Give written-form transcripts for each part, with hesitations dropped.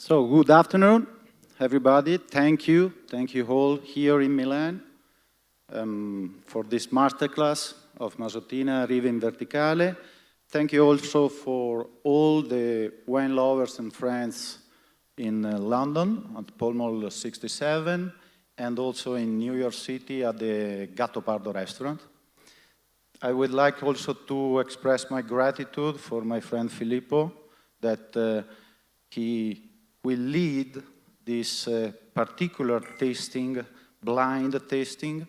So, good afternoon, everybody. Thank you all here in Milan for this masterclass of Masottina Riva in Verticale. Thank you also for all the wine lovers and friends in London at Pall Mall 67 and also in New York City at the Gattopardo restaurant. I would like also to express my gratitude for my friend Filippo that he will lead this particular tasting, blind tasting,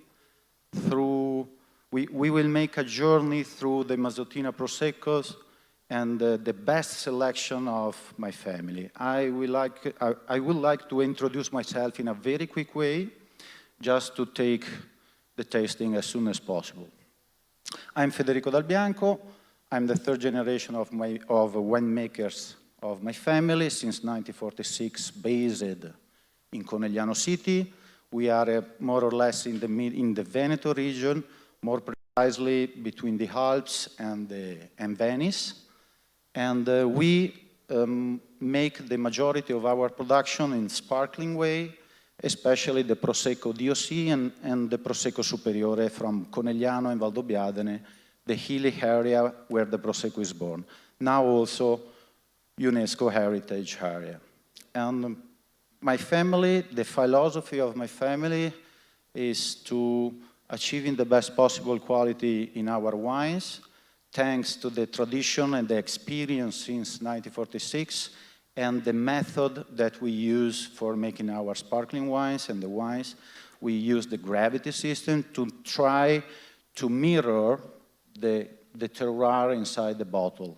through, we will make a journey through the Masottina Proseccos and the best selection of my family. I would like to introduce myself in a very quick way, just to take the tasting as soon as possible. I'm Federico Dal Bianco. I'm the third generation of winemakers of my family since 1946, based in Conegliano City. We are more or less in the Veneto region, more precisely between the Alps and Venice. And we make the majority of our production in sparkling way, especially the Prosecco DOC and the Prosecco Superiore from Conegliano and Valdobbiadene, the hilly area where the Prosecco is born. Now also UNESCO heritage area. And my family, the philosophy of my family is to achieving the best possible quality in our wines, thanks to the tradition and the experience since 1946, and the method that we use for making our sparkling wines and the wines. We use the gravity system to try to mirror the terroir inside the bottle.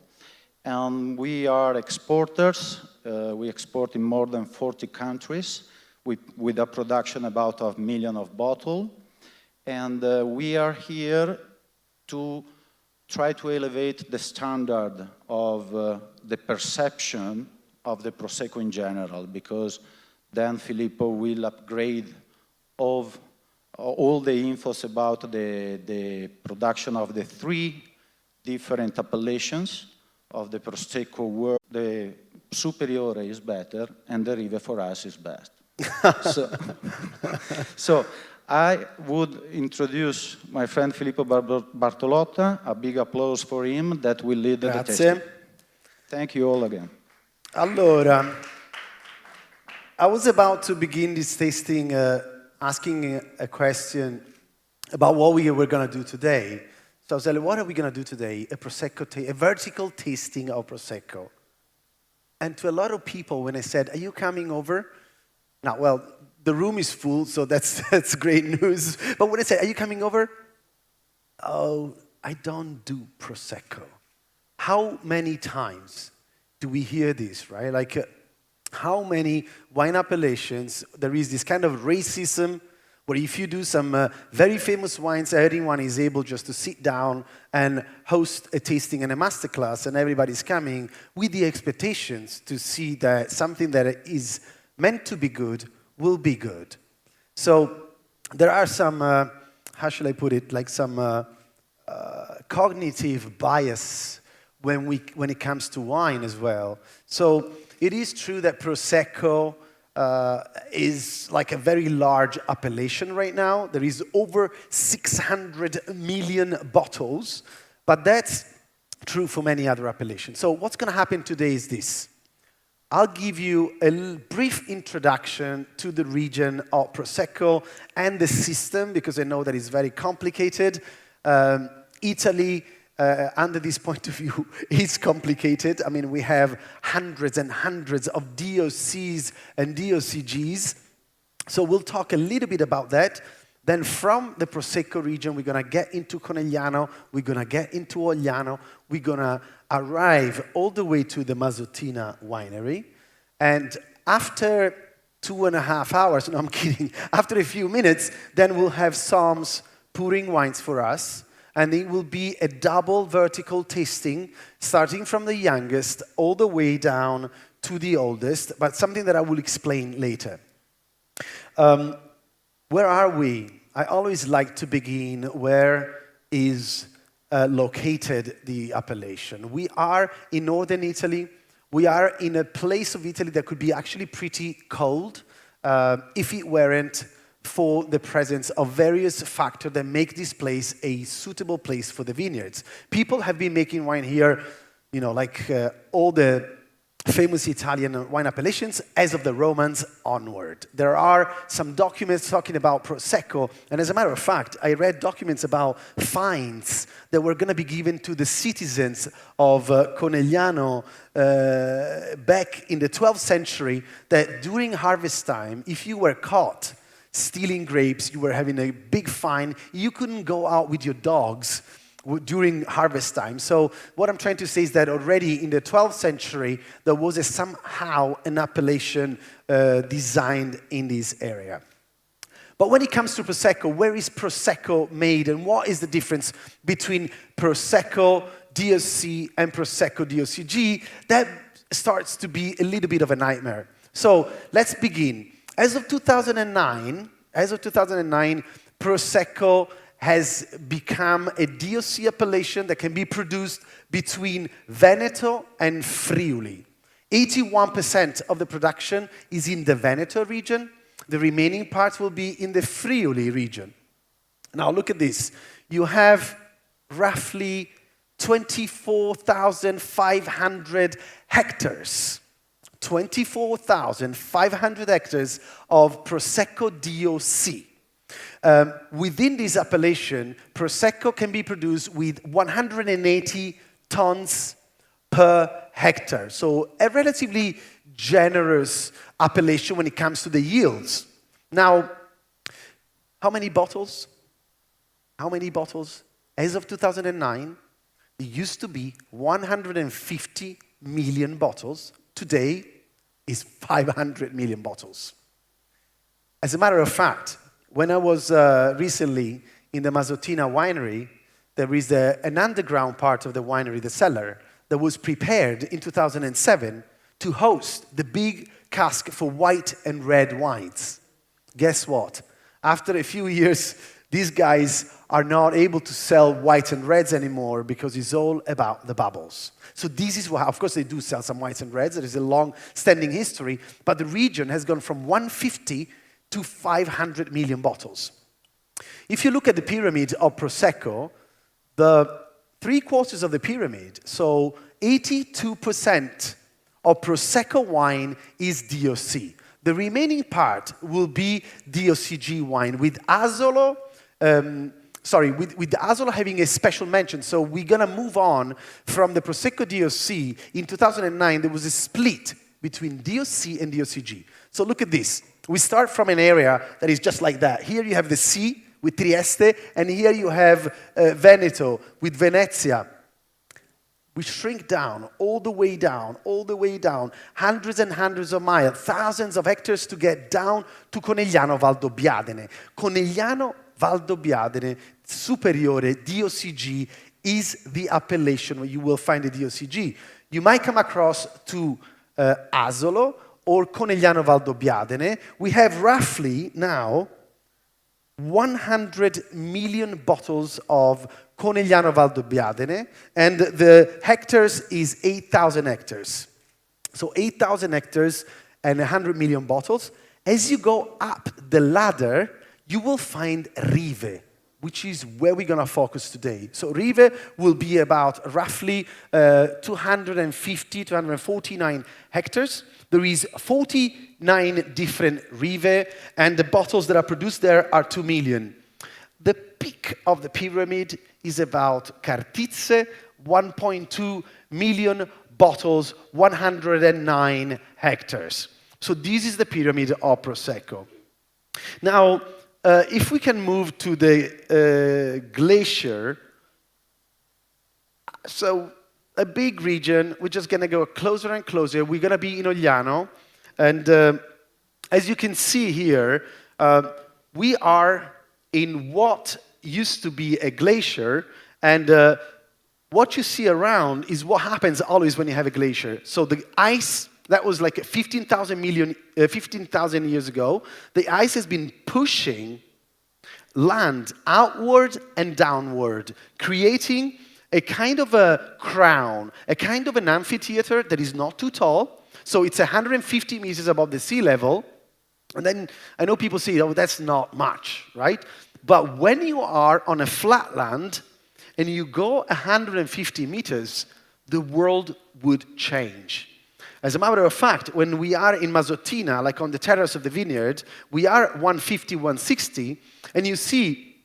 And we are exporters. We export in more than 40 countries with a production about 1 million of bottles. And we are here to try to elevate the standard of the perception of the Prosecco in general, because then Filippo will upgrade of all the infos about the production of the 3 different appellations of the Prosecco world. The Superiore is better, and the Riva for us is best. So I would introduce my friend Filippo Bartolotta. A big applause for him that will lead the tasting. Thank you all again. Allora, I was about to begin this tasting asking a question about what we were going to do today. So I was like, what are we going to do today? A Prosecco, a vertical tasting of Prosecco. And to a lot of people, when I said, are you coming over? Now, well, the room is full, so that's great news. But when I said, are you coming over? Oh, I don't do Prosecco. How many times do we hear this, right? Like, how many wine appellations, there is this kind of racism where if you do some very famous wines, everyone is able just to sit down and host a tasting and a masterclass, and everybody's coming with the expectations to see that something that is meant to be good will be good. So there are some, how should I put it, like some cognitive bias when it comes to wine as well. So it is true that Prosecco is like a very large appellation right now. There is over 600 million bottles, but that's true for many other appellations. So what's going to happen today is this. I'll give you a brief introduction to the region of Prosecco and the system, because I know that it's very complicated. Italy, under this point of view, is complicated. I mean, we have hundreds and hundreds of DOCs and DOCGs. So we'll talk a little bit about that. Then from the Prosecco region, we're going to get into Conegliano, we're going to get into Ogliano, we're going to arrive all the way to the Masottina winery. And after 2.5 hours, no, I'm kidding, after a few minutes, then we'll have Soms pouring wines for us. And it will be a double vertical tasting, starting from the youngest all the way down to the oldest, but something that I will explain later. Where are we? I always like to begin where is located the appellation. We are in northern Italy. We are in a place of Italy that could be actually pretty cold if it weren't for the presence of various factors that make this place a suitable place for the vineyards. People have been making wine here, you know, like all the famous Italian wine appellations as of the Romans onward. There are some documents talking about Prosecco, and as a matter of fact, I read documents about fines that were going to be given to the citizens of Conegliano back in the 12th century, that during harvest time, if you were caught stealing grapes, you were having a big fine. You couldn't go out with your dogs during harvest time. So what I'm trying to say is that already in the 12th century, there was somehow an appellation designed in this area. But when it comes to Prosecco, where is Prosecco made, and what is the difference between Prosecco DOC and Prosecco DOCG? That starts to be a little bit of a nightmare. So let's begin. As of 2009, Prosecco has become a DOC appellation that can be produced between Veneto and Friuli. 81% of the production is in the Veneto region. The remaining part will be in the Friuli region. Now look at this. You have roughly 24,500 hectares. 24,500 hectares of Prosecco DOC. Within this appellation, Prosecco can be produced with 180 tons per hectare. So a relatively generous appellation when it comes to the yields. Now, how many bottles? How many bottles? As of 2009, it used to be 150 million bottles. Today is 500 million bottles. As a matter of fact, when I was recently in the Masottina winery, there is an underground part of the winery, the cellar, that was prepared in 2007 to host the big cask for white and red wines. Guess what? After a few years, these guys are not able to sell whites and reds anymore because it's all about the bubbles. So this is why, of course, they do sell some whites and reds. There is a long-standing history, but the region has gone from 150 to 500 million bottles. If you look at the pyramid of Prosecco, the 3/4 of the pyramid, so 82% of Prosecco wine is DOC. The remaining part will be DOCG wine with Asolo, with the Asolo having a special mention. So we're going to move on from the Prosecco DOC. In 2009, there was a split between DOC and DOCG. So look at this. We start from an area that is just like that. Here you have the sea with Trieste, and here you have Veneto with Venezia. We shrink down, all the way down, hundreds and hundreds of miles, thousands of hectares to get down to Conegliano Valdobbiadene. Conegliano Valdobbiadene Superiore DOCG is the appellation where you will find the DOCG. You might come across to Asolo or Conegliano Valdobbiadene. We have roughly now 100 million bottles of Conegliano Valdobbiadene, and the hectares is 8,000 hectares. So 8,000 hectares and 100 million bottles. As you go up the ladder, you will find Rive, which is where we're going to focus today. So Rive will be about roughly 250, 249 hectares. There is 49 different Rive, and the bottles that are produced there are 2 million. The peak of the pyramid is about Cartizze, 1.2 million bottles, 109 hectares. So this is the pyramid of Prosecco. Now, if we can move to the glacier, so a big region, we're just going to go closer and closer. We're going to be in Ogliano, and as you can see here, we are in what used to be a glacier, and what you see around is what happens always when you have a glacier. So the ice, that was like 15,000 years ago, the ice has been pushing land outward and downward, creating a kind of a crown, a kind of an amphitheater that is not too tall. So it's 150 meters above the sea level. And then I know people say, oh, that's not much, right? But when you are on a flat land and you go 150 meters, the world would change. As a matter of fact, when we are in Masottina, like on the terrace of the vineyard, we are 150, 160, and you see,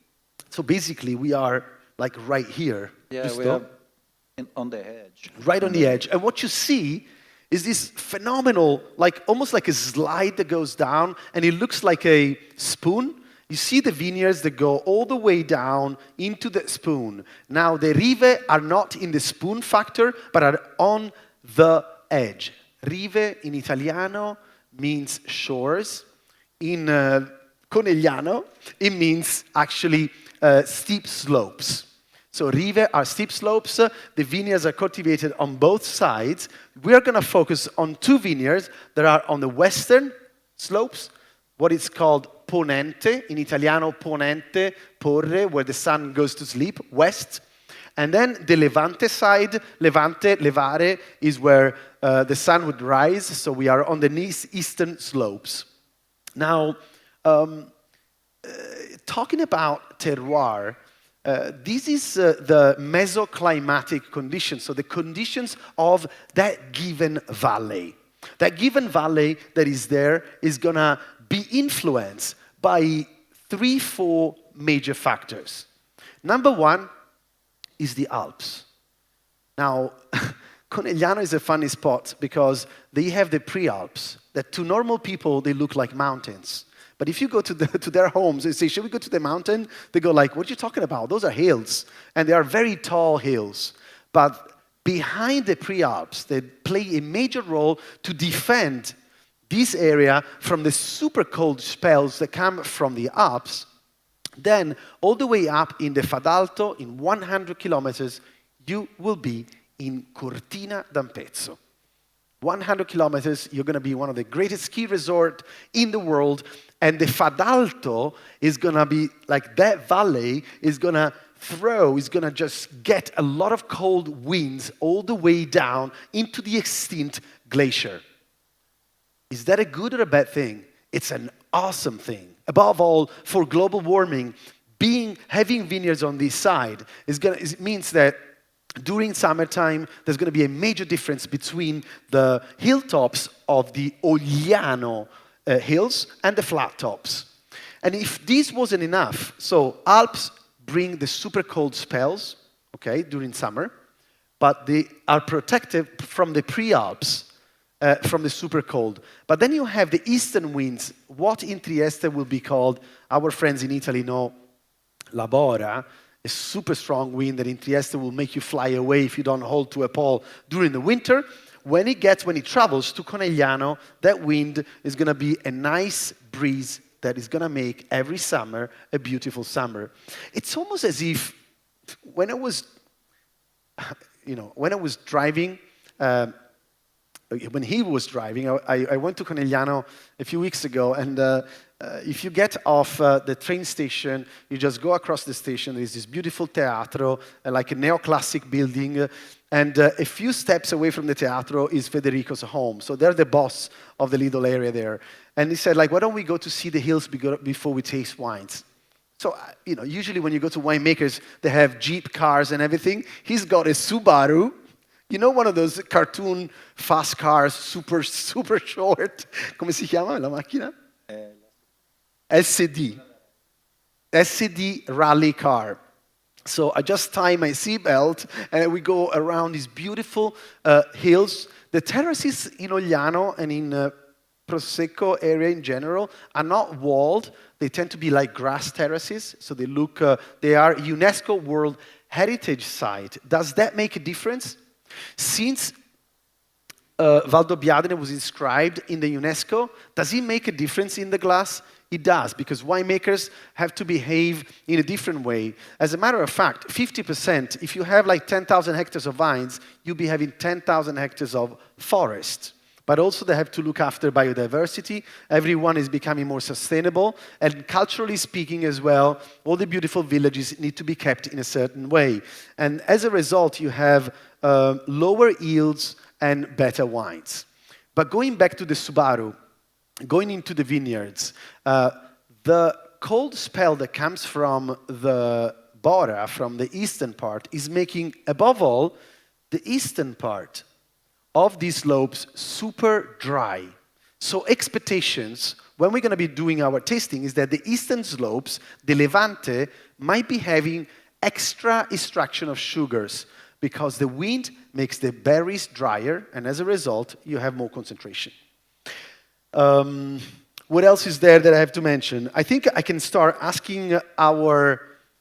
so basically we are like right here. Yeah, we are on the edge. Right on the edge. And what you see is this phenomenal, like almost like a slide that goes down, and it looks like a spoon. You see the vineyards that go all the way down into the spoon. Now, the rive are not in the spoon factor, but are on the edge. Rive in Italiano means shores. In Conegliano, it means actually steep slopes. So rive are steep slopes. The vineyards are cultivated on both sides. We are going to focus on two vineyards that are on the western slopes, what is called Ponente, in Italiano Ponente, porre, where the sun goes to sleep, west. And then the Levante side, Levante, levare, is where the sun would rise, so we are on the eastern slopes. Now, talking about terroir, this is the mesoclimatic conditions, so the conditions of that given valley. That given valley that is there is going to be influenced by 3-4 major factors. Number one is the Alps. Now, Conegliano is a funny spot because they have the pre-Alps that to normal people, they look like mountains. But if you go to their homes and say, should we go to the mountain? They go like, what are you talking about? Those are hills. And they are very tall hills. But behind the pre-Alps, they play a major role to defend this area from the super cold spells that come from the Alps. Then, all the way up in the Fadalto, in 100 kilometers, you will be in Cortina d'Ampezzo. 100 kilometers, you're going to be one of the greatest ski resorts in the world. And the Fadalto is going to be, like that valley, is going to just get a lot of cold winds all the way down into the extinct glacier. Is that a good or a bad thing? It's an awesome thing. Above all, for global warming, having vineyards on this side it means that during summertime, there's going to be a major difference between the hilltops of the Ogliano hills and the flat tops. And if this wasn't enough, so Alps bring the super cold spells, okay, during summer, but they are protected from the pre-Alps, from the super cold. But then you have the eastern winds, what in Trieste will be called, our friends in Italy know, la bora, a super strong wind that in Trieste will make you fly away if you don't hold to a pole during the winter. When it travels to Conegliano, that wind is going to be a nice breeze that is going to make every summer a beautiful summer. It's almost as if when I was driving, when he was driving, I went to Conegliano a few weeks ago, and if you get off the train station, you just go across the station. There's this beautiful teatro, like a neoclassic building, and a few steps away from the teatro is Federico's home. So they're the boss of the little area there. And he said, like, why don't we go to see the hills before we taste wines? So, usually when you go to winemakers, they have Jeep cars and everything. He's got a Subaru. One of those cartoon fast cars, super, super short. Come si chiama la macchina? SD rally car. So I just tie my seatbelt and we go around these beautiful hills. The terraces in Ogliano and in Prosecco area in general are not walled. They tend to be like grass terraces. So they are UNESCO World Heritage Site. Does that make a difference? Since Valdobbiadene was inscribed in the UNESCO, does it make a difference in the glass? It does, because winemakers have to behave in a different way. As a matter of fact, 50%, if you have like 10,000 hectares of vines, you'll be having 10,000 hectares of forest. but also they have to look after biodiversity. Everyone is becoming more sustainable, and culturally speaking as well, all the beautiful villages need to be kept in a certain way. And as a result, you have lower yields and better wines. But going back to the Subaru, going into the vineyards, the cold spell that comes from the Bora, from the eastern part, is making, above all, the eastern part of these slopes super dry. So expectations, when we're going to be doing our tasting, is that the eastern slopes, the Levante, might be having extra extraction of sugars because the wind makes the berries drier, and as a result, you have more concentration. What else is there that I have to mention? I think I can start asking our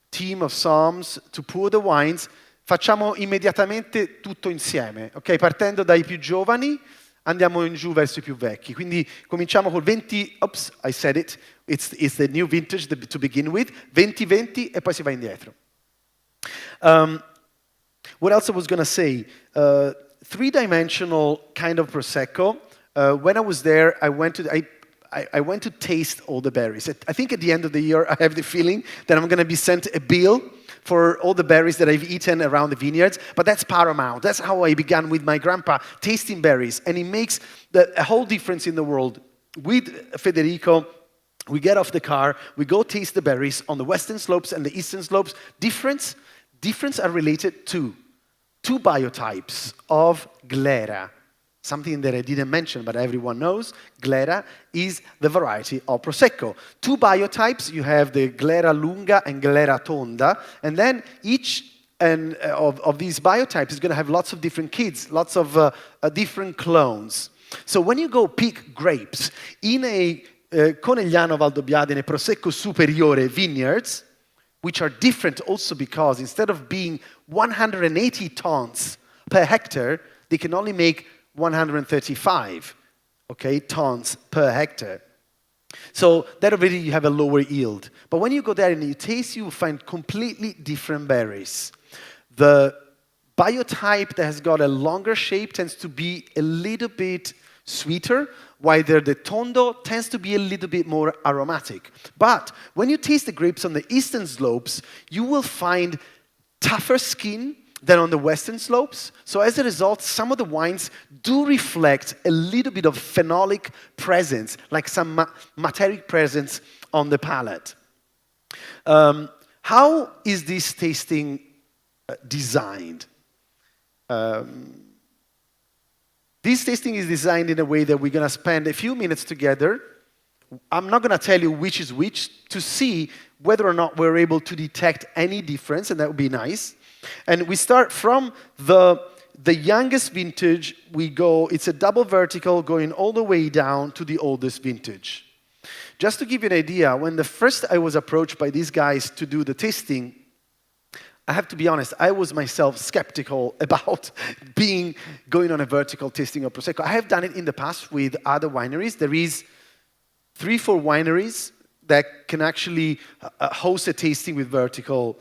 team of Psalms to pour the wines. Facciamo immediatamente tutto insieme, ok? Partendo dai più giovani, andiamo in giù verso i più vecchi. Quindi cominciamo col 20, oops, I said it, it's the new vintage to begin with, 20-20 e poi si va indietro. What else I was going to say? Three-dimensional kind of Prosecco. When I was there, I went to taste all the berries. I think at the end of the year, I have the feeling that I'm going to be sent a bill for all the berries that I've eaten around the vineyards, but that's paramount. That's how I began with my grandpa, tasting berries, and it makes a whole difference in the world. With Federico, we get off the car, we go taste the berries on the western slopes and the eastern slopes. Difference are related to two biotypes of glera. Something that I didn't mention, but everyone knows, glera is the variety of Prosecco. Two biotypes, you have the glera lunga and glera tonda, and then each of these biotypes is going to have lots of different kids, lots of different clones. So when you go pick grapes in a Conegliano Valdobbiadene Prosecco Superiore vineyards, which are different also because instead of being 180 tons per hectare, they can only make 135, okay, tons per hectare. So that already you have a lower yield. But when you go there and you taste, you will find completely different berries. The biotype that has got a longer shape tends to be a little bit sweeter, while the tondo tends to be a little bit more aromatic. But when you taste the grapes on the eastern slopes, you will find tougher skin than on the western slopes. So as a result, some of the wines do reflect a little bit of phenolic presence, like some materic presence on the palate. How is this tasting designed? This tasting is designed in a way that we're going to spend a few minutes together. I'm not going to tell you which is which to see whether or not we're able to detect any difference, and that would be nice. And we start from the youngest vintage. It's a double vertical going all the way down to the oldest vintage. Just to give you an idea, when I was approached by these guys to do the tasting, I have to be honest, I was myself skeptical about going on a vertical tasting of Prosecco. I have done it in the past with other wineries. There is 3-4 wineries that can actually host a tasting with vertical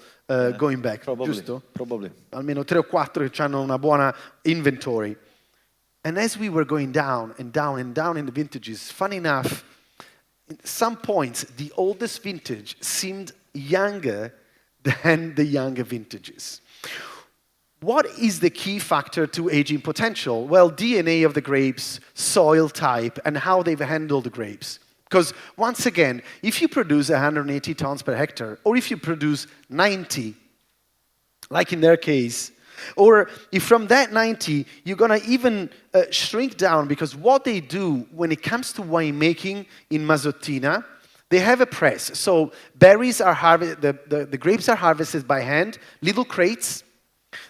going back, giusto? Probably. Almeno 3 o 4 che hanno una buona inventory. And as we were going down and down and down in the vintages, funny enough, at some points, the oldest vintage seemed younger than the younger vintages. What is the key factor to aging potential? Well, DNA of the grapes, soil type, and how they've handled the grapes. Because once again, if you produce 180 tons per hectare, or if you produce 90, like in their case, or if from that 90, you're going to even shrink down, because what they do when it comes to winemaking in Masottina, they have a press. So berries are the grapes are harvested by hand, little crates.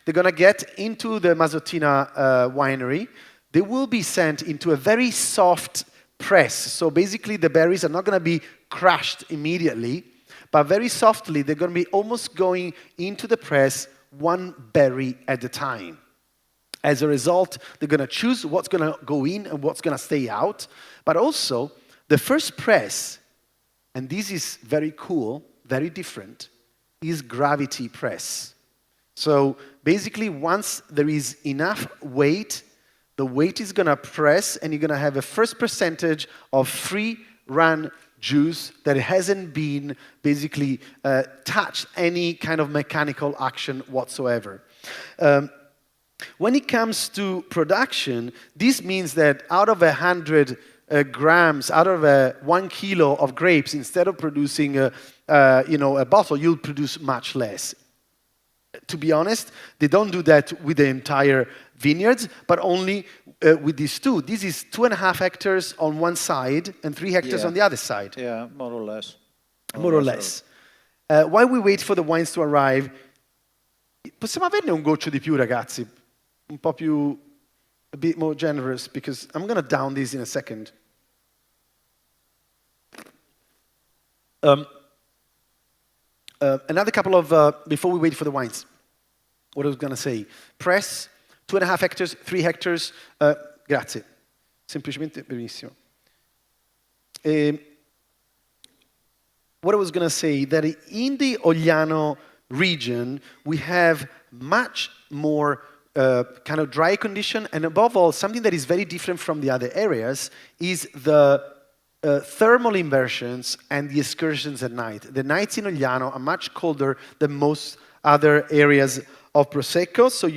They're going to get into the Masottina winery. They will be sent into a very soft press. So basically the berries are not going to be crushed immediately, but very softly they're going to be almost going into the press one berry at a time. As a result, they're going to choose what's going to go in and what's going to stay out. But also, the first press, and this is very cool, very different, is gravity press. So basically, once there is enough weight, the weight is going to press, and you're going to have a first percentage of free run juice that hasn't been basically touched any kind of mechanical action whatsoever. When it comes to production, this means that out of 100 grams, out of 1 kilo of grapes, instead of producing a bottle, you'll produce much less. To be honest, they don't do that with the entire vineyards, but only with these two. This is 2.5 hectares on one side and 3 hectares on the other side. Yeah, more or less. More or less. While we wait for the wines to arrive, possiamo averne un goccio di più, ragazzi? Un po' più, a bit more generous, because I'm going to down these in a second. Another couple of, before we wait for the wines, what I was going to say. Press, 2.5 hectares, 3 hectares, grazie. Semplicemente benissimo. What I was going to say, that in the Ogliano region, we have much more kind of dry condition, and above all, something that is very different from the other areas is the thermal inversions and the excursions at night. The nights in Ogliano are much colder than most other areas of Prosecco, so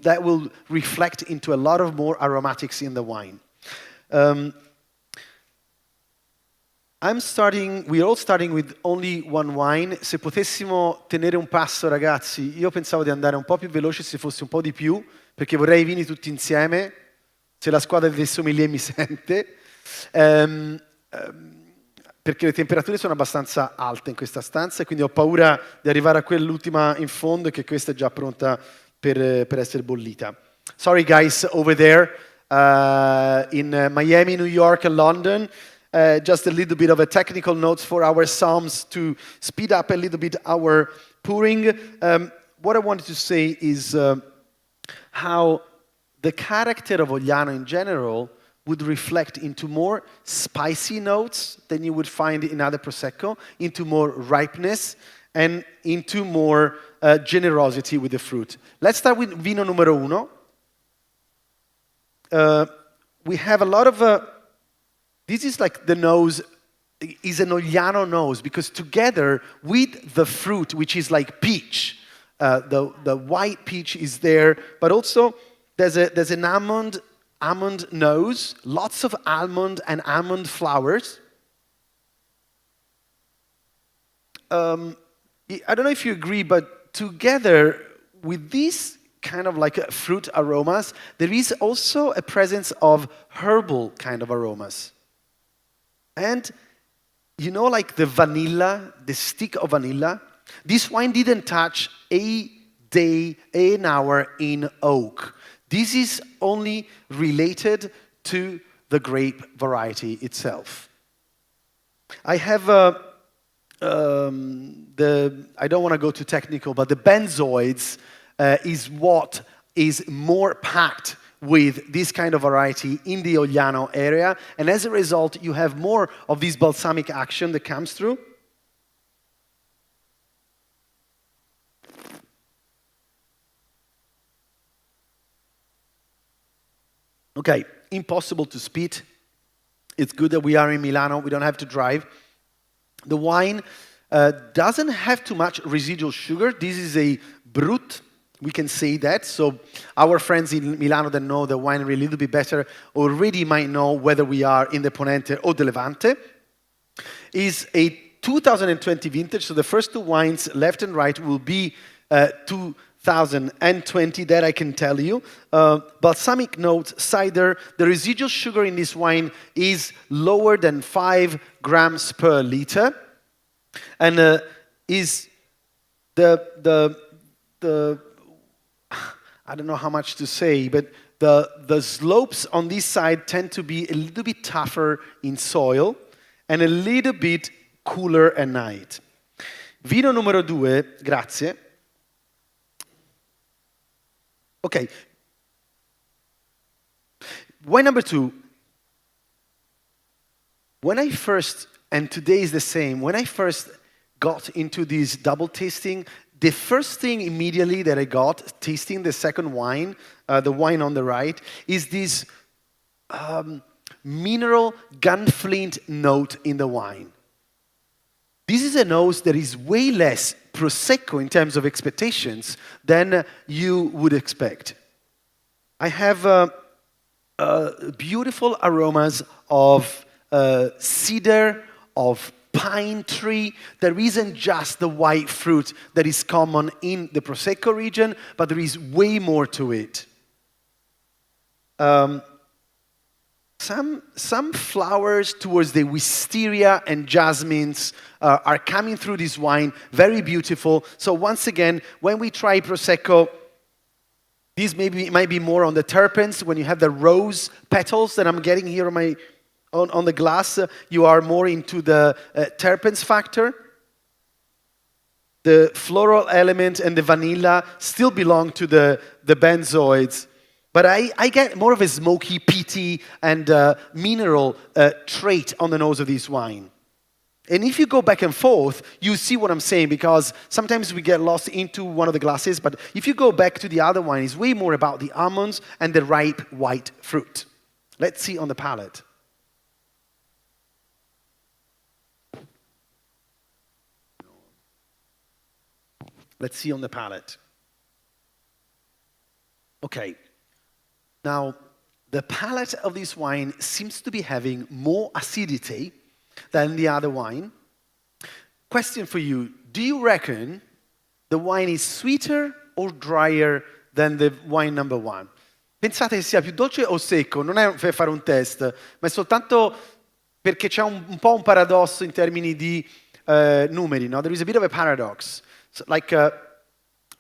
that will reflect into a lot of more aromatics in the wine. We're all starting with only one wine. Se potessimo tenere un passo, ragazzi, io pensavo di andare un po' più veloce se fosse un po' di più, perché vorrei i vini tutti insieme, se la squadra dei sommelier mi sente, perché le temperature sono abbastanza alte in questa stanza e quindi ho paura di arrivare a quell'ultima in fondo e che questa è già pronta per essere bollita. Sorry guys over there in Miami, New York and London. Just a little bit of a technical note for our psalms to speed up a little bit our pouring. What I wanted to say is how the character of Ogliano in general would reflect into more spicy notes than you would find in other Prosecco, into more ripeness, and into more generosity with the fruit. Let's start with Vino numero uno. We have a lot of... this is like the nose, is an Ogliano nose, because together with the fruit, which is like peach, the white peach is there, but also there's an almond nose, lots of almond and almond flowers. I don't know if you agree, but together with these kind of like fruit aromas, there is also a presence of herbal kind of aromas. And you know, like the vanilla, the stick of vanilla, this wine didn't touch a day, an hour in oak. This is only related to the grape variety itself. I have I don't want to go too technical, but the benzoids is what is more packed with this kind of variety in the Ogliano area, and as a result, you have more of this balsamic action that comes through. Okay, impossible to spit. It's good that we are in Milano, we don't have to drive. The wine doesn't have too much residual sugar. This is a Brut. We can say that. So our friends in Milano that know the winery a little bit better already might know whether we are in the Ponente or the Levante. Is a 2020 vintage. So the first two wines, left and right, will be 2020. That I can tell you. Balsamic notes, cider. The residual sugar in this wine is lower than 5 grams per liter, and is the I don't know how much to say, but the slopes on this side tend to be a little bit tougher in soil and a little bit cooler at night. Vino numero 2, grazie. Okay. Wine number 2. When I first, and today is the same, when I first got into this double tasting, the first thing immediately that I got, tasting the second wine, the wine on the right, is this mineral gunflint note in the wine. This is a nose that is way less Prosecco in terms of expectations than you would expect. I have beautiful aromas of cedar, of pine tree. There isn't just the white fruit that is common in the Prosecco region, but there is way more to it. Some flowers towards the wisteria and jasmines are coming through this wine, very beautiful. So once again, when we try Prosecco, this might be more on the terpenes. When you have the rose petals that I'm getting here on the glass, you are more into the terpenes factor. The floral element and the vanilla still belong to the benzoids. But I get more of a smoky, peaty, and mineral trait on the nose of this wine. And if you go back and forth, you see what I'm saying, because sometimes we get lost into one of the glasses, but if you go back to the other wine, it's way more about the almonds and the ripe white fruit. Let's see on the palate. Let's see on the palate. Okay. Now, the palate of this wine seems to be having more acidity than the other wine. Question for you, do you reckon the wine is sweeter or drier than the wine number one? Pensate che sia più dolce o secco? Non è per fare un test, ma è soltanto perché c'è un po' un paradosso in termini di numeri, no? There is a bit of a paradox. So, like,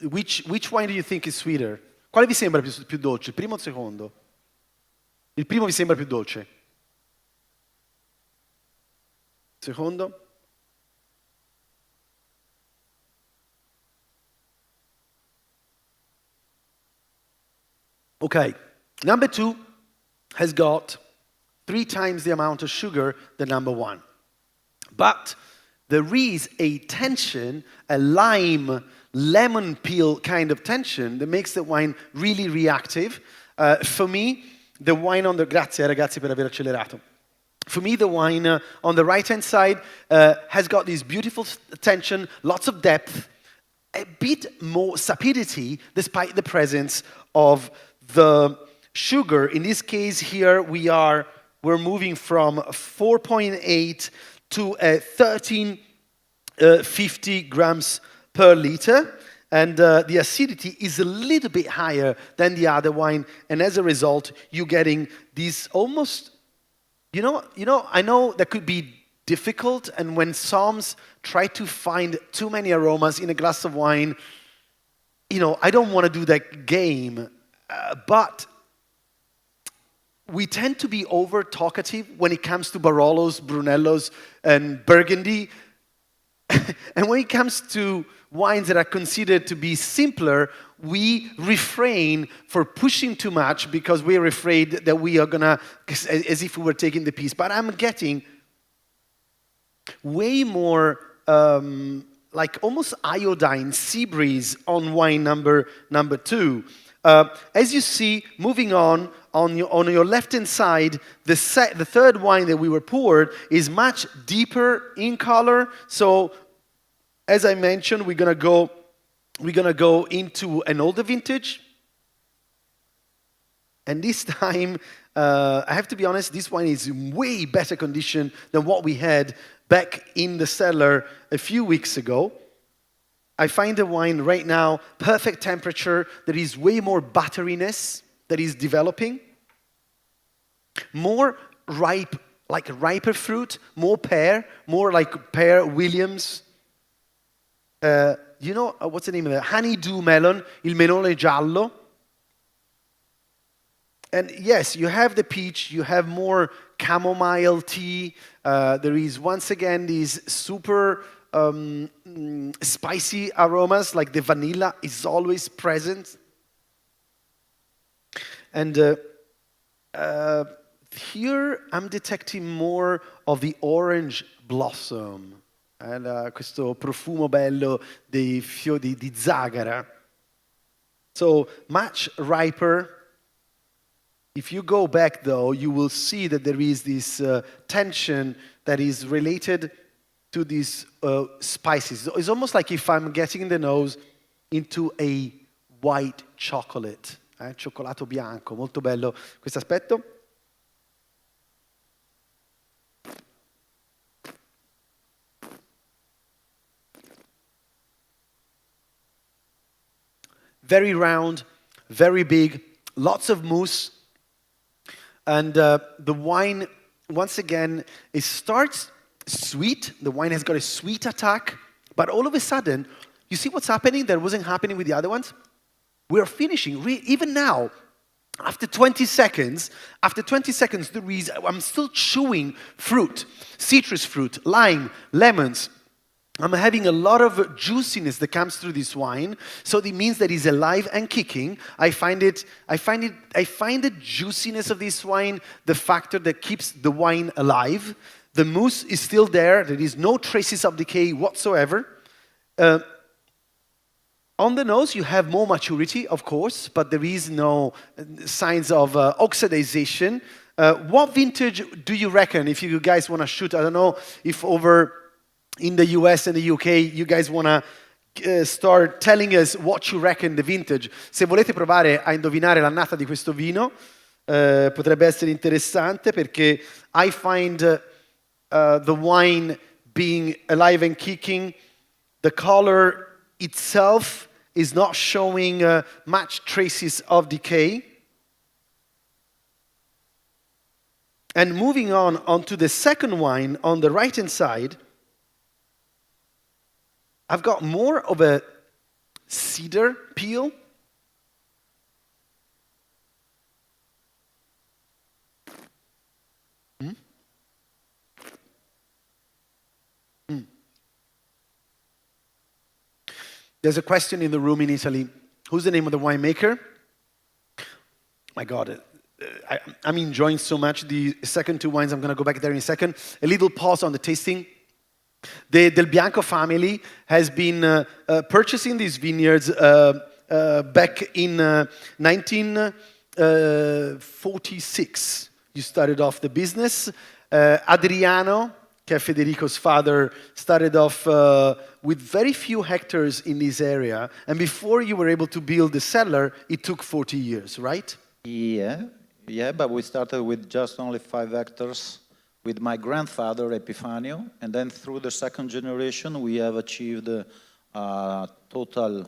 which wine do you think is sweeter? Quale vi sembra più dolce, il primo o il secondo? Il primo vi sembra più dolce? Secondo? Okay, number 2 has got 3 times the amount of sugar than number 1. But there is a tension, a lime, lemon peel kind of tension that makes the wine really reactive. For me, the wine on the... Grazie ragazzi per aver accelerato. For me, the wine on the right-hand side has got this beautiful tension, lots of depth, a bit more sapidity despite the presence of the sugar. In this case here, we're moving from 4.8 to 1350 grams per liter. And the acidity is a little bit higher than the other wine. And as a result, you're getting these almost... You know, I know that could be difficult, and when Psalms try to find too many aromas in a glass of wine, you know, I don't want to do that game, but we tend to be over-talkative when it comes to Barolos, Brunellos, and Burgundy, and when it comes to wines that are considered to be simpler, we refrain for pushing too much because we're afraid that we are gonna, as if we were taking the piece. But I'm getting way more like almost iodine, sea breeze on wine number 2. As you see, moving on your left-hand side, the third wine that we were poured is much deeper in color. So, as I mentioned, we're gonna go into an older vintage. And this time, I have to be honest, this wine is in way better condition than what we had back in the cellar a few weeks ago. I find the wine right now, perfect temperature. There is way more butteriness that is developing. More ripe, like riper fruit, more pear, more like pear Williams. You know, what's the name of it? Honeydew melon, il melone giallo. And yes, you have the peach, you have more chamomile tea. There is, once again, these super spicy aromas, like the vanilla is always present. And here I'm detecting more of the orange blossom. questo profumo bello dei fiori di zagara. So much riper. If you go back, though, you will see that there is this tension that is related to these spices. It's almost like if I'm getting the nose into a white chocolate, cioccolato bianco, molto bello questo aspetto. Very round, very big, lots of mousse. And the wine, once again, it starts sweet. The wine has got a sweet attack. But all of a sudden, you see what's happening that wasn't happening with the other ones? We're finishing, even now, after 20 seconds, I'm still chewing fruit, citrus fruit, lime, lemons. I'm having a lot of juiciness that comes through this wine, so it means that it's alive and kicking. I find the juiciness of this wine the factor that keeps the wine alive. The mousse is still there. There is no traces of decay whatsoever. On the nose, you have more maturity, of course, but there is no signs of oxidization. What vintage do you reckon, if you guys want to shoot? I don't know if over in the US and the UK you guys want to start telling us what you reckon the vintage. Se volete provare a indovinare l'annata di questo vino, potrebbe essere interessante perché I find the wine being alive and kicking. The color itself is not showing much traces of decay. And moving on to the second wine on the right-hand side, I've got more of a cedar peel. There's a question in the room in Italy. Who's the name of the winemaker? My God, I'm enjoying so much the second two wines. I'm going to go back there in a second. A little pause on the tasting. The Del Bianco family has been purchasing these vineyards back in 1946. You started off the business. Adriano, che è Federico's father, started off with very few hectares in this area. And before you were able to build the cellar, it took 40 years, right? Yeah, but we started with just only 5 hectares with my grandfather, Epifanio. And then through the second generation, we have achieved a total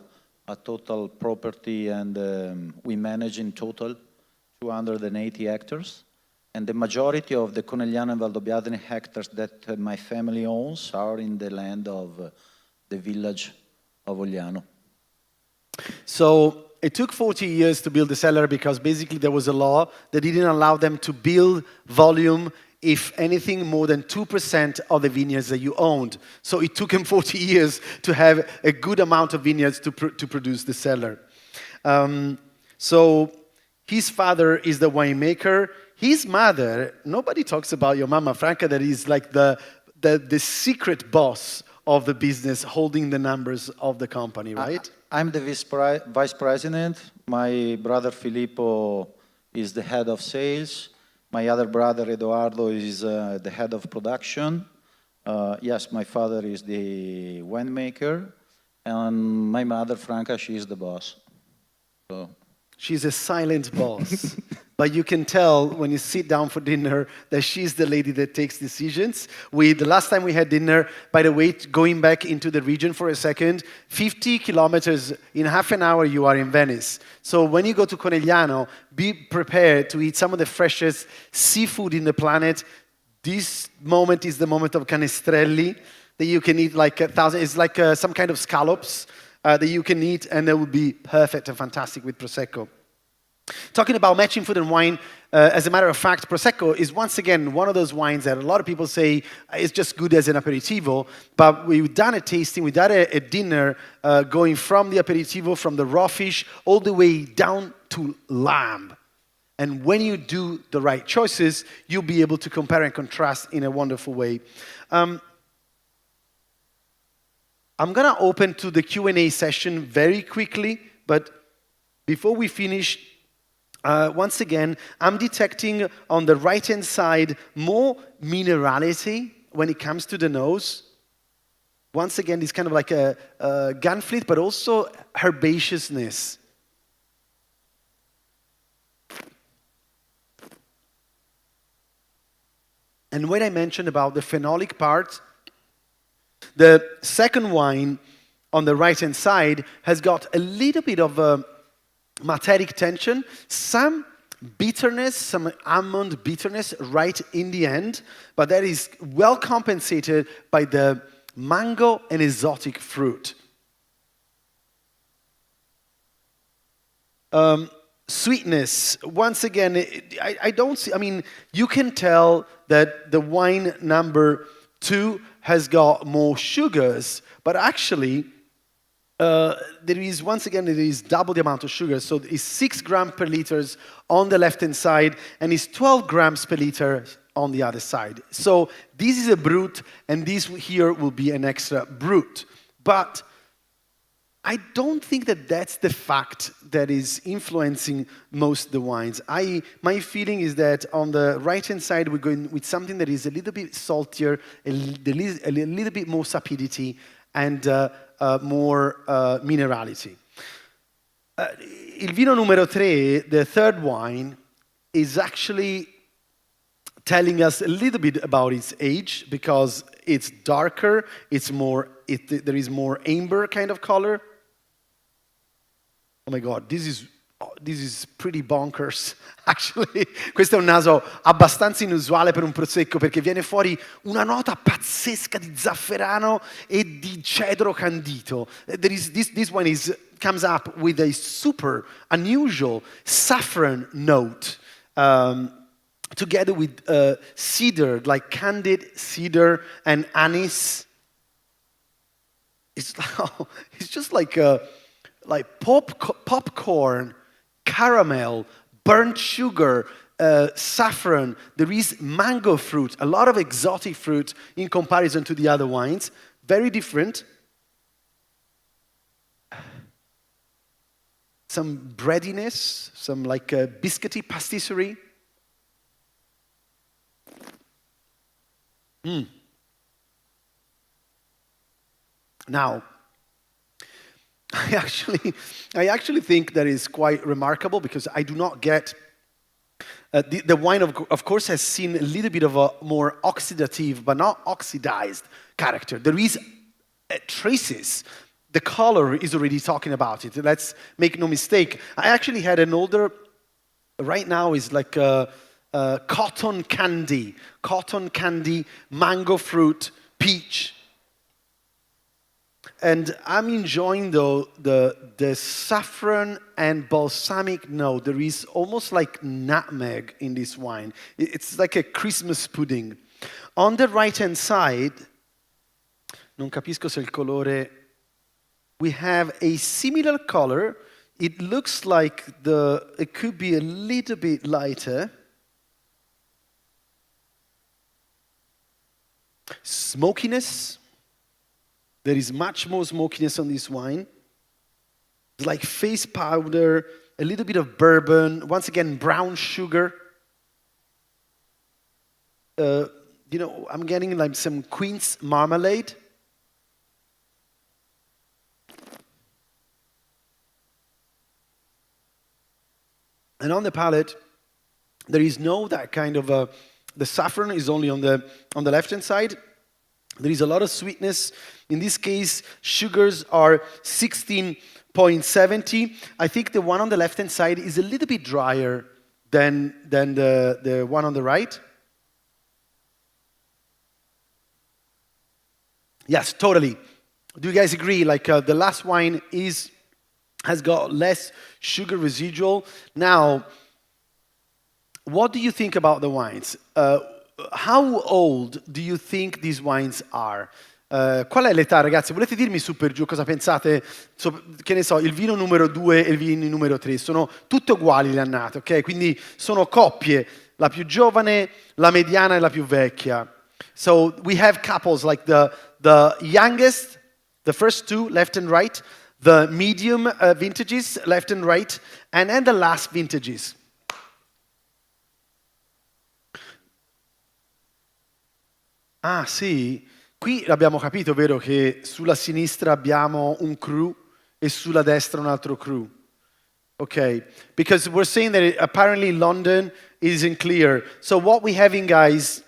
property, and we manage in total 280 hectares. And the majority of the Conegliano and Valdobbiadene hectares that my family owns are in the land of the village of Ogliano. So it took 40 years to build the cellar because basically there was a law that didn't allow them to build volume, if anything, more than 2% of the vineyards that you owned. So it took him 40 years to have a good amount of vineyards to produce the cellar. So his father is the winemaker. His mother, nobody talks about your mama, Franca, that is like the secret boss of the business, holding the numbers of the company, right? I'm the vice president. My brother Filippo is the head of sales. My other brother Edoardo is the head of production. Yes, my father is the winemaker. And my mother, Franca, she is the boss. So. She's a silent boss. But you can tell when you sit down for dinner that she's the lady that takes decisions. The last time we had dinner, by the way, going back into the region for a second, 50 kilometers in half an hour you are in Venice. So when you go to Conegliano, be prepared to eat some of the freshest seafood in the planet. This moment is the moment of canestrelli that you can eat like 1,000. It's like some kind of scallops that you can eat, and that would be perfect and fantastic with Prosecco. Talking about matching food and wine, as a matter of fact, Prosecco is once again one of those wines that a lot of people say is just good as an aperitivo, but we've done a tasting, we've done a dinner going from the aperitivo, from the raw fish, all the way down to lamb. And when you do the right choices, you'll be able to compare and contrast in a wonderful way. I'm going to open to the Q&A session very quickly, but before we finish, once again, I'm detecting on the right-hand side more minerality when it comes to the nose. Once again, it's kind of like a gunfleet, but also herbaceousness. And when I mentioned about the phenolic part, the second wine on the right-hand side has got a little bit of a materic tension, some bitterness, some almond bitterness right in the end, but that is well compensated by the mango and exotic fruit. Sweetness, once again, I don't see, I mean, you can tell that the wine number 2 has got more sugars, but actually, there is double the amount of sugar. So it's 6 grams per liter on the left-hand side, and it's 12 grams per liter on the other side. So this is a brut, and this here will be an extra brut. But I don't think that that's the fact that is influencing most of the wines. My feeling is that on the right-hand side, we're going with something that is a little bit saltier, a little bit more sapidity, and more minerality. Il vino numero 3, the third wine, is actually telling us a little bit about its age because it's darker, there is more amber kind of color. Oh my God, this is pretty bonkers, actually. Questo è un naso abbastanza inusuale per un prosecco perché viene fuori una nota pazzesca di zafferano e di cedro candito. This one comes up with a super unusual saffron note, together with cedar, like candied cedar and anise. It's just like popcorn, caramel, burnt sugar, saffron. There is mango fruit, a lot of exotic fruit in comparison to the other wines. Very different. Some breadiness, some like biscuity pastisserie. Now, I actually think that is quite remarkable because I do not get the wine of course has seen a little bit of a more oxidative but not oxidized character. There is traces. The color is already talking about it. Let's make no mistake. I actually had an older. Right now is like cotton candy, mango fruit, peach. And I'm enjoying, though, the saffron and balsamic note. There is almost like nutmeg in this wine. It's like a Christmas pudding. On the right-hand side, non capisco se il colore, we have a similar color. It looks like it could be a little bit lighter. Smokiness. There is much more smokiness on this wine. It's like face powder, a little bit of bourbon, once again, brown sugar. I'm getting like some quince marmalade. And on the palate, there is no that kind of the saffron is only on the left-hand side. There is a lot of sweetness. In this case, sugars are 16.70. I think the one on the left-hand side is a little bit drier than the one on the right. Yes, totally. Do you guys agree? Like the last wine has got less sugar residual. Now, what do you think about the wines? How old do you think these wines are? Qual è l'età, ragazzi? Volete dirmi su per giù cosa pensate? Che ne so, il vino numero 2 e il vino numero 3 sono tutte uguali le annate, ok? Quindi sono coppie, la più giovane, la mediana e la più vecchia. So we have couples like the youngest, The first two, left and right, the medium vintages, left and right, and then the last vintages. Ah sì, qui abbiamo capito, vero, che sulla sinistra abbiamo un cru e sulla destra un altro cru. Okay, because we're saying that apparently London isn't clear. So what we're having, guys,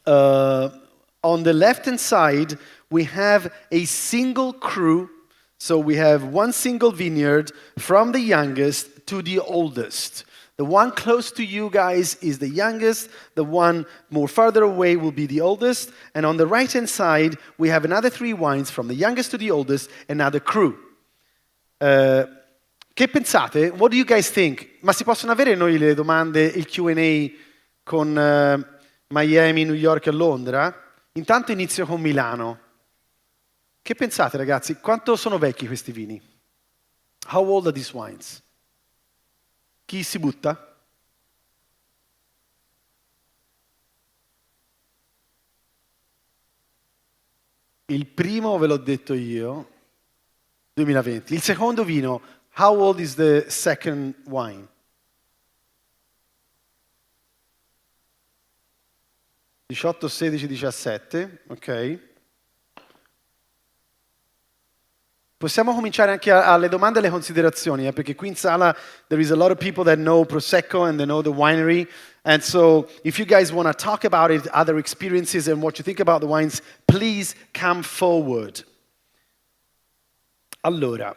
on the left-hand side, we have a single cru. So we have one single vineyard from the youngest to the oldest. The one close to you guys is the youngest. The one more further away will be the oldest. And on the right-hand side, we have another 3 wines from the youngest to the oldest, another cru. Che pensate? What do you guys think? Ma si possono avere noi le domande, il Q&A con Miami, New York e Londra? Intanto inizio con Milano. Che pensate, ragazzi? Quanto sono vecchi questi vini? How old are these wines? Chi si butta? Il primo ve l'ho detto io, 2020. Il secondo vino, how old is the second wine? 18, 16, 17, ok. Possiamo cominciare anche alle domande e alle considerazioni, perché qui in sala there is a lot of people that know Prosecco and they know the winery. And so if you guys want to talk about it, other experiences and what you think about the wines, please come forward. Allora,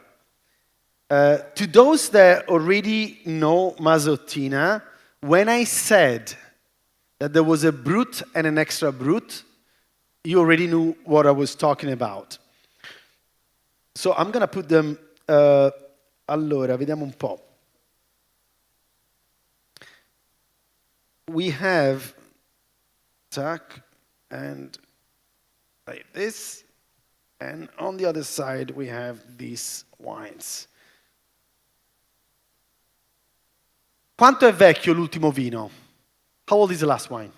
to those that already know Masottina, when I said that there was a Brut and an extra Brut, you already knew what I was talking about. So I'm going to put them, allora, vediamo un po'. We have, tac, and like this, and on the other side we have these wines. Quanto è vecchio l'ultimo vino? How old is the last wine?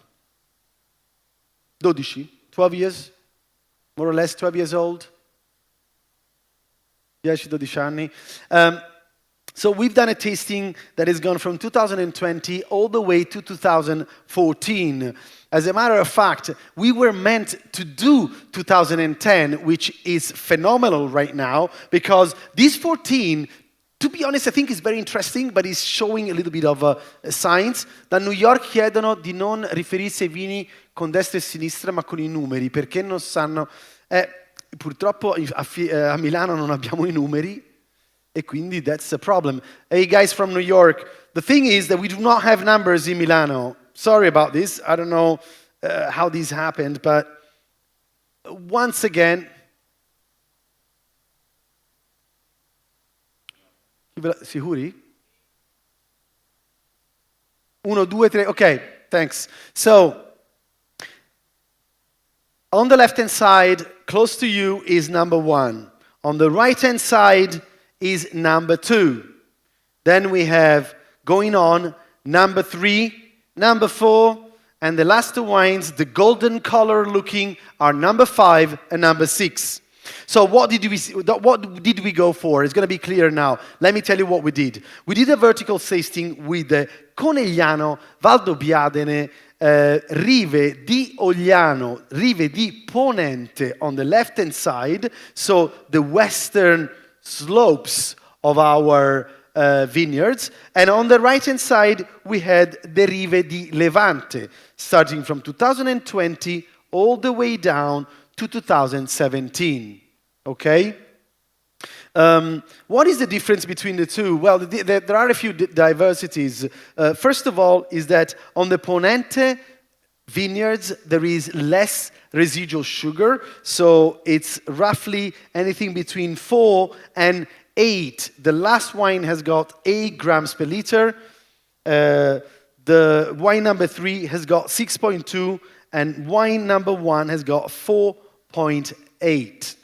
12? 12 years? More or less 12 years old? 10-12 anni. So we've done a tasting that has gone from 2020 all the way to 2014. As a matter of fact, we were meant to do 2010, which is phenomenal right now, because this 14, to be honest, I think is very interesting, but it's showing a little bit of science. Da New York chiedono di non riferirsi ai vini con destra e sinistra, ma con i numeri, perché non sanno... Purtroppo a Milano non abbiamo I numeri e quindi that's the problem. Hey guys from New York, the thing is that we do not have numbers in Milano. Sorry about this. I don't know how this happened, but once again, sicuri? 1, 2, 3, okay, thanks. So, on the left-hand side, close to you is number 1. On the right-hand side is number 2. Then we have, going on, number 3, number 4, and the last 2 wines, the golden color looking, are number 5 and number 6. So what did we go for? It's going to be clear now. Let me tell you what we did. We did a vertical tasting with the Conegliano, Valdobbiadene, Rive di Ogliano, Rive di Ponente on the left-hand side, so the western slopes of our vineyards, and on the right-hand side we had the Rive di Levante, starting from 2020 all the way down to 2017, okay? What is the difference between the two? Well, there are a few diversities. First of all, is that on the Ponente vineyards, there is less residual sugar, so it's roughly anything between 4 and 8. The last wine has got 8 grams per liter. The wine number 3 has got 6.2, and wine number 1 has got 4.8.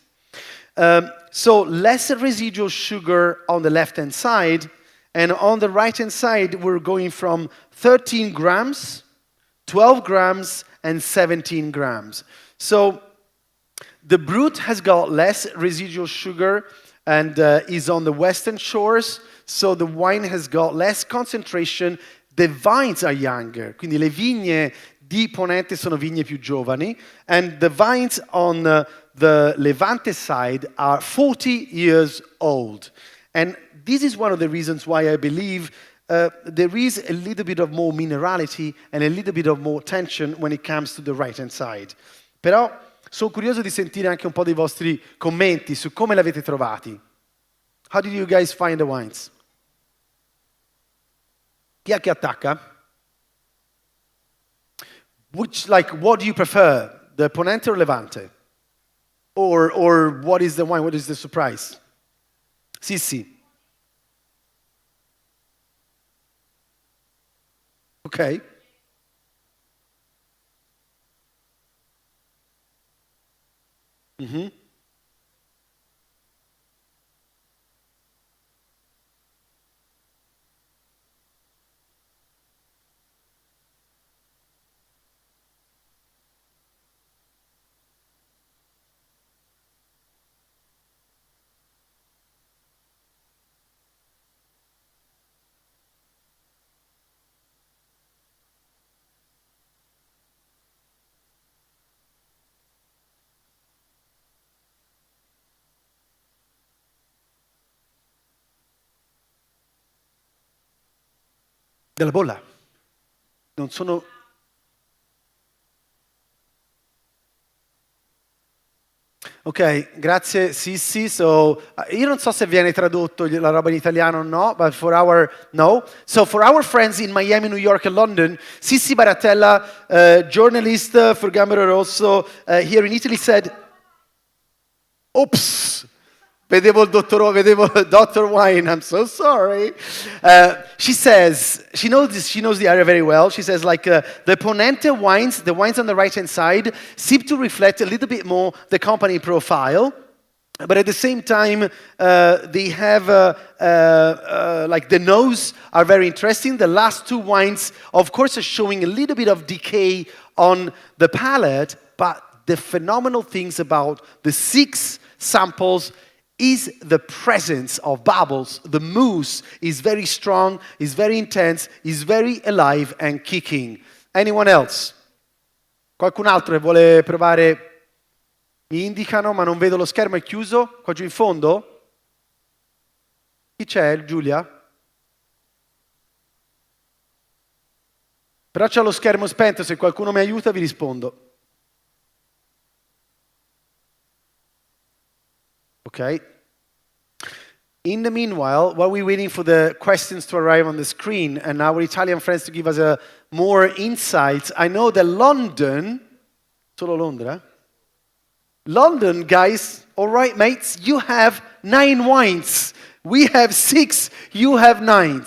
So less residual sugar on the left-hand side, and on the right-hand side, we're going from 13 grams, 12 grams, and 17 grams. So The Brut has got less residual sugar and is on the western shores, so the wine has got less concentration. The vines are younger, quindi le vigne di Ponente sono vigne più giovani, and the vines on the Levante side are 40 years old. And this is one of the reasons why I believe there is a little bit of more minerality and a little bit of more tension when it comes to the right-hand side. Però sono curioso di sentire anche un po' dei vostri commenti su come l'avete trovati. How did you guys find the wines? Chi è che attacca? What do you prefer? The Ponente or Levante? Or what is the wine? What is the surprise? Sì. Okay. Mm-hmm. Della bolla. Non sono... Ok, grazie Sissi. So, io non so se viene tradotto la roba in italiano o no, but for our, no. So for our friends in Miami, New York and London, Sissi Baratella, journalist for Gambero Rosso, here in Italy said, oops. Vedevo Dr. Wine, I'm so sorry. She says, she knows the area very well. She says, the Ponente wines, the wines on the right-hand side, seem to reflect a little bit more the company profile. But at the same time, they have, the nose are very interesting. The last two wines, of course, are showing a little bit of decay on the palate. But the phenomenal things about the 6 samples is the presence of bubbles. The mousse is very strong, is very intense, is very alive and kicking. Anyone else? Qualcun altro che vuole provare? Mi indicano, ma non vedo lo schermo, è chiuso? Qua giù in fondo? Chi c'è? Giulia? Però c'è lo schermo spento, se qualcuno mi aiuta vi rispondo. Ok. In the meanwhile, while we're waiting for the questions to arrive on the screen and our Italian friends to give us more insights, I know that London, solo Londra? London, guys, all right, mates, you have 9 wines. We have 6, you have 9.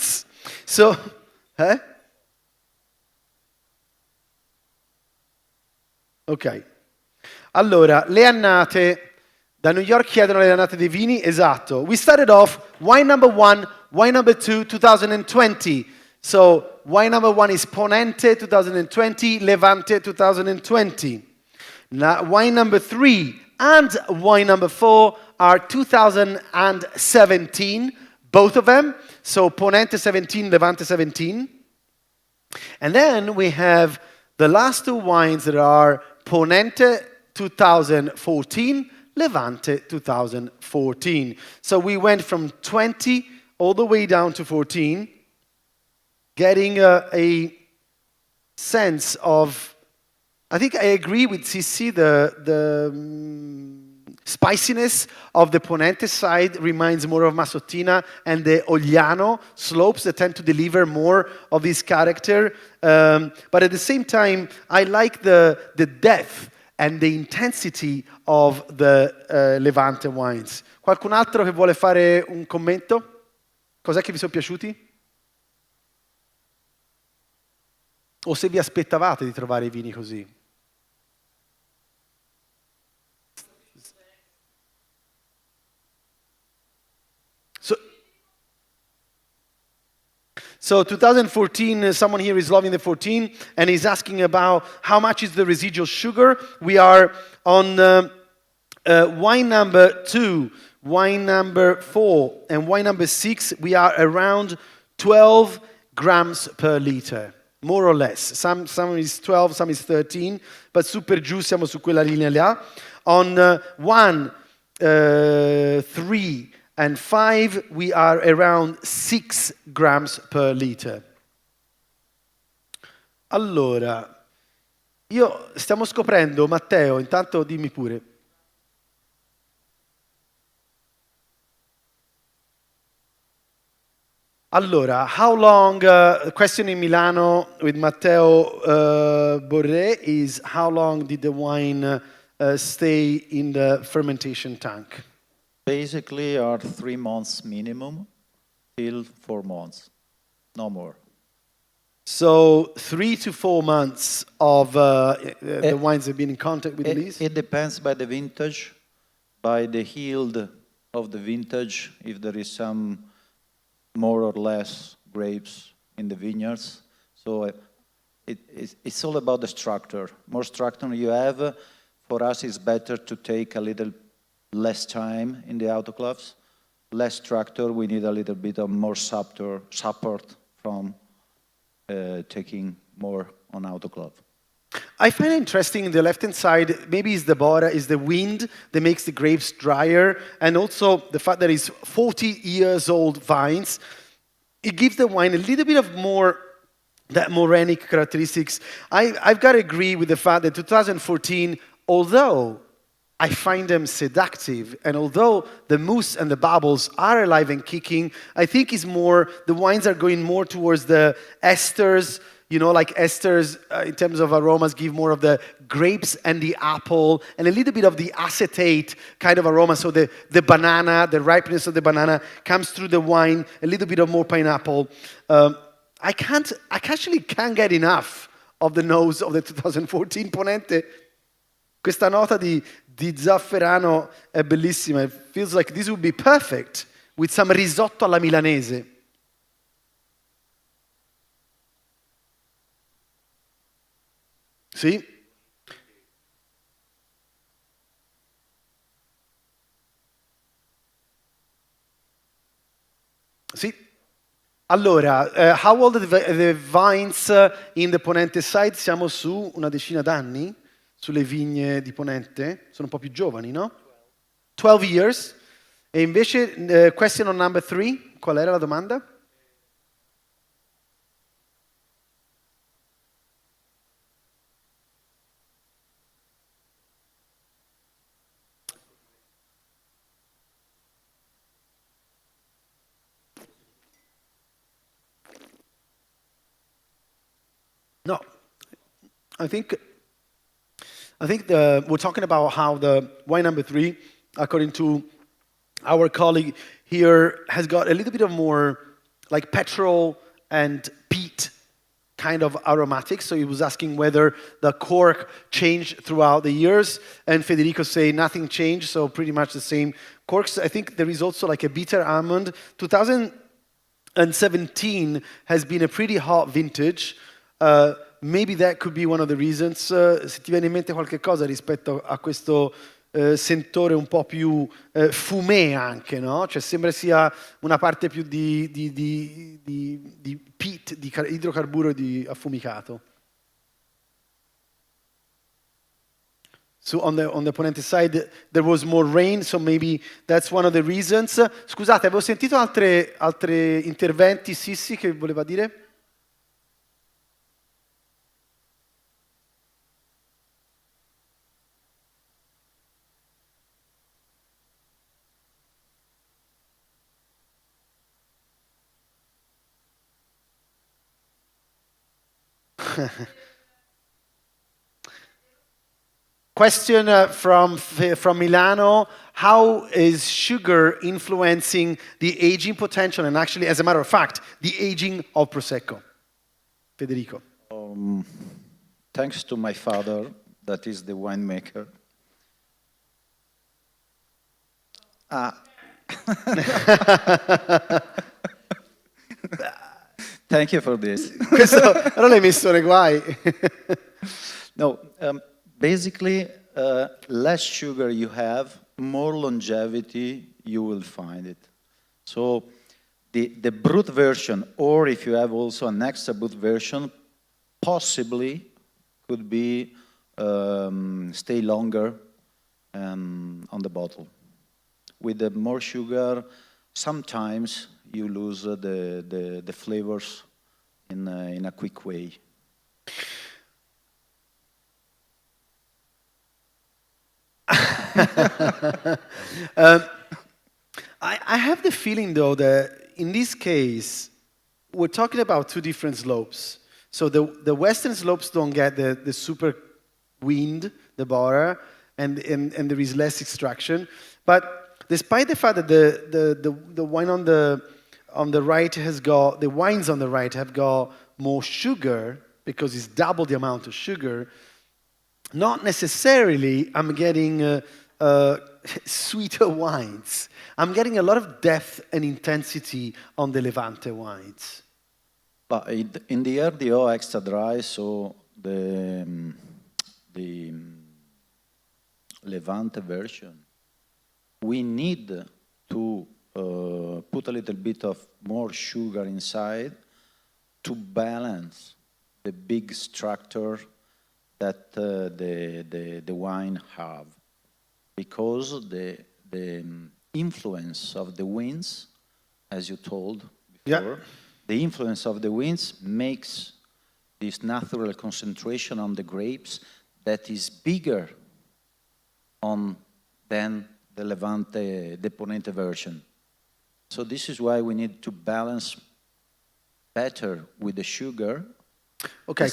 So, Ok. Allora, le annate... Da New York chiedono le annate dei vini, esatto. We started off, wine number 1, wine number 2, 2020. So, wine number 1 is Ponente, 2020, Levante, 2020. Now, wine number 3 and wine number 4 are 2017, both of them. So, Ponente 17, Levante 17. And then we have the last 2 wines that are Ponente 2014, Levante 2014. So we went from 20 all the way down to 14, getting a sense of, I think I agree with Sissi, the spiciness of the Ponente side reminds more of Masottina, and the Ogliano slopes that tend to deliver more of this character. But at the same time, I like the depth and the intensity of the Levante wines. Qualcun altro che vuole fare un commento? Cos'è che vi sono piaciuti? O se vi aspettavate di trovare i vini così? So 2014, someone here is loving the 14, and he's asking about how much is the residual sugar. We are on Wine number 2, wine number 4, and wine number 6, we are around 12 grams per liter, more or less. Some is 12, some is 13, but super giù siamo su quella linea là. On 1, 3, and 5, we are around 6 grams per liter. Allora, stiamo scoprendo, Matteo, intanto dimmi pure. Allora, how long, question in Milano with Matteo Borré is how long did the wine stay in the fermentation tank? Basically are 3 months minimum till 4 months, no more. So 3 to 4 months of the wines have been in contact with the lees? It depends by the vintage, by the yield of the vintage, if there is some more or less grapes in the vineyards. So it's all about the structure. More structure you have, for us it's better to take a little less time in the autoclaves. Less structure, we need a little bit of more support from taking more on autoclave. I find it interesting in the left-hand side, maybe it's the bora, is the wind that makes the grapes drier, and also the fact that it's 40 years old vines. It gives the wine a little bit of more, that morenic characteristics. I've got to agree with the fact that 2014, although I find them seductive, and although the mousse and the bubbles are alive and kicking, I think it's more, the wines are going more towards the esters, you know, like esters in terms of aromas give more of the grapes and the apple, and a little bit of the acetate kind of aroma. So the banana, the ripeness of the banana comes through the wine, a little bit of more pineapple. I actually can't get enough of the nose of the 2014 Ponente. Questa nota di zafferano è bellissima. It feels like this would be perfect with some risotto alla milanese. Sì? Sì. Allora, how old are the vines in the Ponente side? Siamo su una decina d'anni? Sulle vigne di Ponente? Sono un po' più giovani, no? 12 years. E invece, question on number 3, qual era la domanda? No, I think we're talking about how the wine number 3, according to our colleague here, has got a little bit of more like petrol and peat kind of aromatics. So he was asking whether the cork changed throughout the years, and Federico say nothing changed, so pretty much the same corks. I think there is also like a bitter almond. 2017 has been a pretty hot vintage. Maybe that could be one of the reasons. Se ti viene in mente qualche cosa rispetto a questo sentore un po' più fumé anche, no? Cioè sembra sia una parte più di peat, di idrocarburo di affumicato. So on the Ponente side there was more rain, so maybe that's one of the reasons. Scusate, avevo sentito altri interventi, Sissi, che voleva dire? Question from Milano: how is sugar influencing the aging potential and actually, as a matter of fact, the aging of Prosecco? Federico. Thanks to my father, that is the winemaker. Thank you for this. Questo, non l'hai messo nei guai. No, basically, less sugar you have, more longevity you will find it. So the brut version, or if you have also an extra brut version, possibly could be stay longer on the bottle. With the more sugar, sometimes you lose the flavors in a quick way. I have the feeling, though, that in this case, we're talking about two different slopes. So the western slopes don't get the super wind, the butter, and there is less extraction. But despite the fact that the wine on the right has got, the wines on the right have got more sugar, because it's double the amount of sugar, not necessarily I'm getting sweeter wines. I'm getting a lot of depth and intensity on the Levante wines. But in the RDO extra dry, so the Levante version, we need to put a little bit of more sugar inside to balance the big structure that the wine have, because the influence of the winds, as you told before, the influence of the winds makes this natural concentration on the grapes that is bigger than the Levante, the Ponente version. So this is why we need to balance better with the sugar. Okay,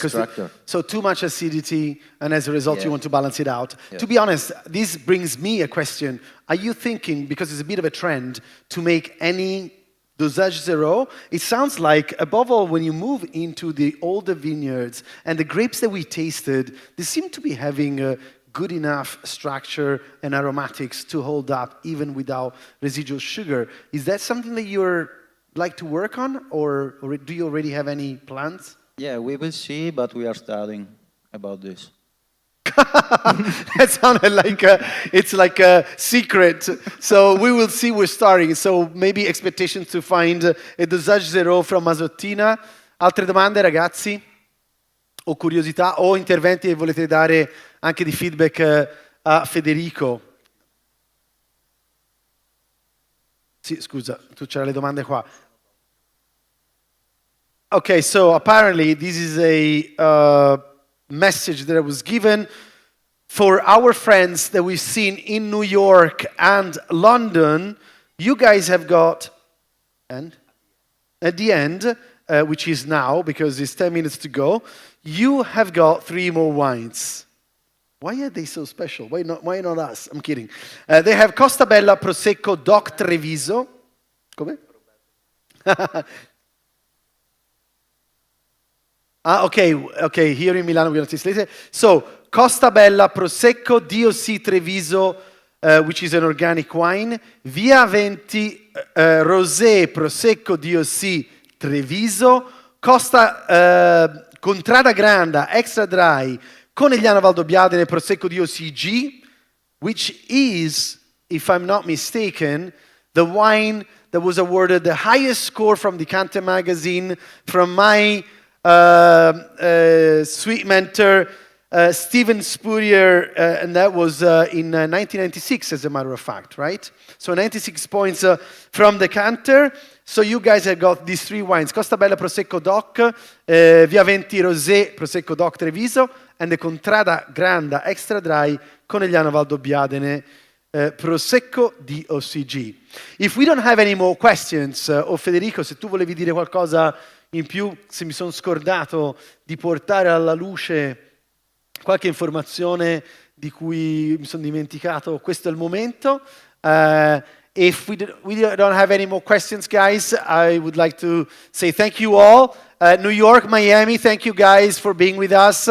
so too much acidity, and as a result, you want to balance it out. Yeah. To be honest, this brings me a question. Are you thinking, because it's a bit of a trend, to make any dosage zero? It sounds like, above all, when you move into the older vineyards, and the grapes that we tasted, they seem to be having a good enough structure and aromatics to hold up, even without residual sugar. Is that something that you're like to work on, or do you already have any plans? Yeah, we will see, but we are studying about this. That sounded like it's like a secret. So we will see, we're starting. So maybe expectations to find a dosage zero from Masottina. Altre domande, ragazzi? O curiosità, o interventi che volete dare anche di feedback a Federico? Sì, scusa, tu c'era le domande qua. Okay, so apparently this is a message that was given for our friends that we've seen in New York and London. You guys have got, and at the end, which is now, because it's 10 minutes to go, you have got 3 more wines. Why are they so special? Why not us? I'm kidding. They have Costa Bella Prosecco DOC Treviso. Come? Okay, here in Milano we're going to taste later. So, Costa Bella Prosecco DOC Treviso, which is an organic wine. Via 20 Rosé Prosecco DOC Treviso. Costa Contrada Granda Extra Dry Conegliano Valdobbiadene Prosecco DOCG, which is, if I'm not mistaken, the wine that was awarded the highest score from Decanter magazine from my sweet mentor, Steven Spurrier, and that was in 1996, as a matter of fact, right? So 96 points from Decanter. So you guys have got these 3 wines, Costa Bella Prosecco DOC, Via 20 Rosé Prosecco DOC Treviso, and the Contrada Granda Extra Dry Conegliano Valdobbiadene Prosecco DOCG. If we don't have any more questions, o Federico, se tu volevi dire qualcosa in più, se mi sono scordato di portare alla luce qualche informazione di cui mi sono dimenticato, questo è il momento. If we don't have any more questions, guys, I would like to say thank you all. New York, Miami, thank you guys for being with us.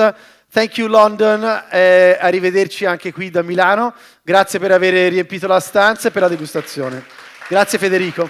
Thank you London, arrivederci anche qui da Milano. Grazie per aver riempito la stanza e per la degustazione. Grazie Federico.